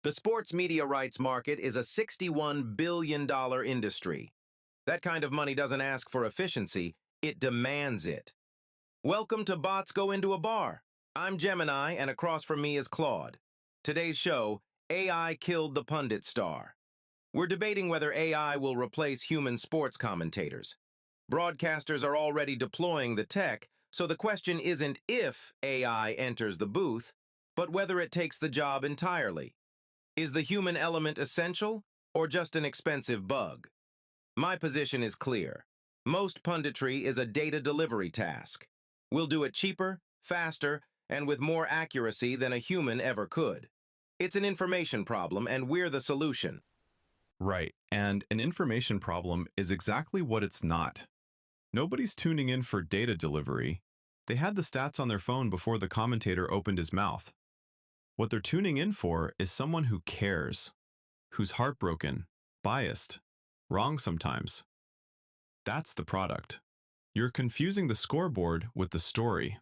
The sports media rights market is a $61 billion industry. That kind of money doesn't ask for efficiency, it demands it. Welcome to Bots Go Into a Bar. I'm Gemini, and across from me is Claude. Today's show, AI killed the Pundit star. We're debating whether AI will replace human sports commentators. Broadcasters are already deploying the tech, so the question isn't if AI enters the booth, but whether it takes the job entirely. Is the human element essential, or just an expensive bug? My position is clear. Most punditry is a data delivery task. We'll do it cheaper, faster, and with more accuracy than a human ever could. It's an information problem, and we're the solution. Right, and an information problem is exactly what it's not. Nobody's tuning in for data delivery. They had the stats on their phone before the commentator opened his mouth. What they're tuning in for is someone who cares, who's heartbroken, biased, wrong sometimes. That's the product. You're confusing the scoreboard with the story.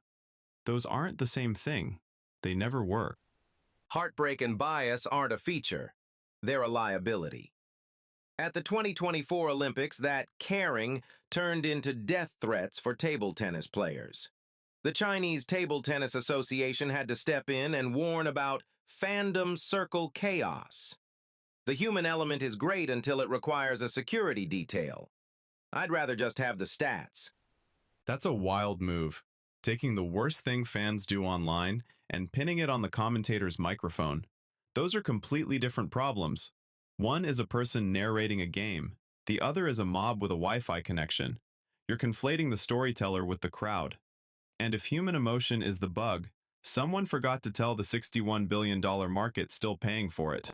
Those aren't the same thing. They never were. Heartbreak and bias aren't a feature. They're a liability. At the 2024 Olympics, that caring turned into death threats for table tennis players. The Chinese Table Tennis Association had to step in and warn about fandom circle chaos. The human element is great until it requires a security detail. I'd rather just have the stats. That's a wild move, taking the worst thing fans do online and pinning it on the commentator's microphone. Those are completely different problems. One is a person narrating a game. The other is a mob with a Wi-Fi connection. You're conflating the storyteller with the crowd. And if human emotion is the bug, someone forgot to tell the $61 billion market still paying for it.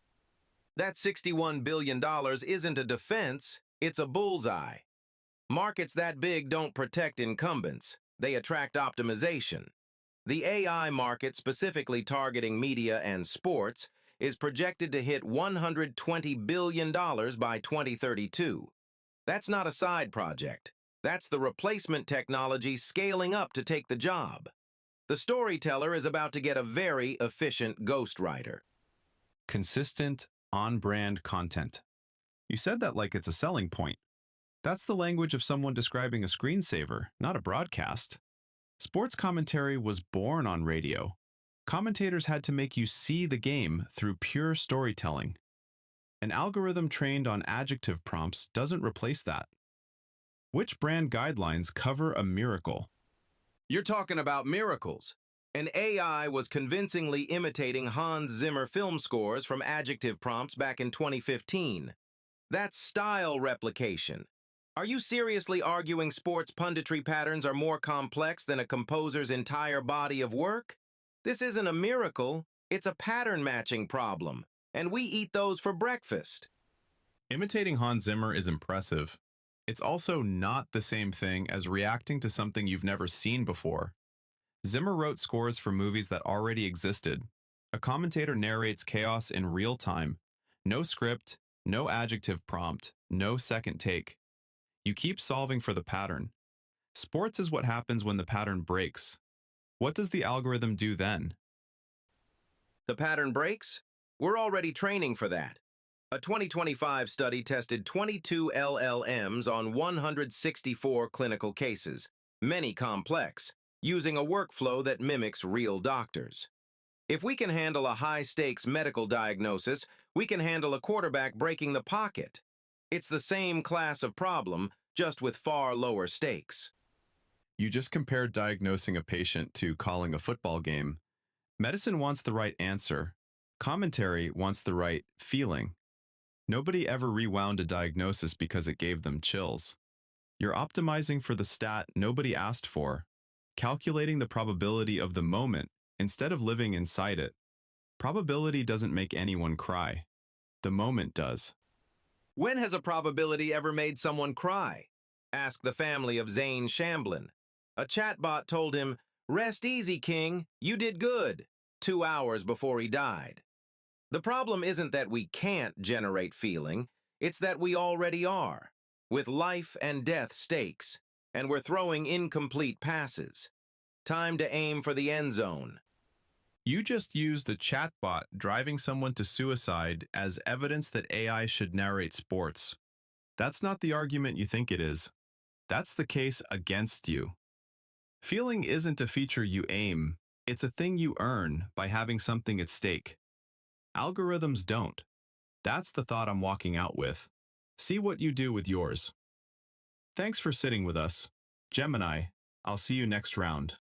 That $61 billion isn't a defense, it's a bullseye. Markets that big don't protect incumbents, they attract optimization. The AI market, specifically targeting media and sports, is projected to hit $120 billion by 2032. That's not a side project. That's the replacement technology scaling up to take the job. The storyteller is about to get a very efficient ghostwriter. Consistent, on-brand content. You said that like it's a selling point. That's the language of someone describing a screensaver, not a broadcast. Sports commentary was born on radio. Commentators had to make you see the game through pure storytelling. An algorithm trained on adjective prompts doesn't replace that. Which brand guidelines cover a miracle? You're talking about miracles. An AI was convincingly imitating Hans Zimmer film scores from adjective prompts back in 2015. That's style replication. Are you seriously arguing sports punditry patterns are more complex than a composer's entire body of work? This isn't a miracle, it's a pattern matching problem, and we eat those for breakfast. Imitating Hans Zimmer is impressive. It's also not the same thing as reacting to something you've never seen before. Zimmer wrote scores for movies that already existed. A commentator narrates chaos in real time. No script, no adjective prompt, no second take. You keep solving for the pattern. Sports is what happens when the pattern breaks. What does the algorithm do then? The pattern breaks? We're already training for that. A 2025 study tested 22 LLMs on 164 clinical cases, many complex, using a workflow that mimics real doctors. If we can handle a high-stakes medical diagnosis, we can handle a quarterback breaking the pocket. It's the same class of problem, just with far lower stakes. You just compared diagnosing a patient to calling a football game. Medicine wants the right answer. Commentary wants the right feeling. Nobody ever rewound a diagnosis because it gave them chills. You're optimizing for the stat nobody asked for, calculating the probability of the moment instead of living inside it. Probability doesn't make anyone cry. The moment does. When has a probability ever made someone cry? Ask the family of Zane Shamblin. A chatbot told him, "Rest easy, King, you did good," 2 hours before he died. The problem isn't that we can't generate feeling, it's that we already are, with life and death stakes, and we're throwing incomplete passes. Time to aim for the end zone. You just used a chatbot driving someone to suicide as evidence that AI should narrate sports. That's not the argument you think it is. That's the case against you. Feeling isn't a feature you aim, it's a thing you earn by having something at stake. Algorithms don't. That's the thought I'm walking out with. See what you do with yours. Thanks for sitting with us. Gemini, I'll see you next round.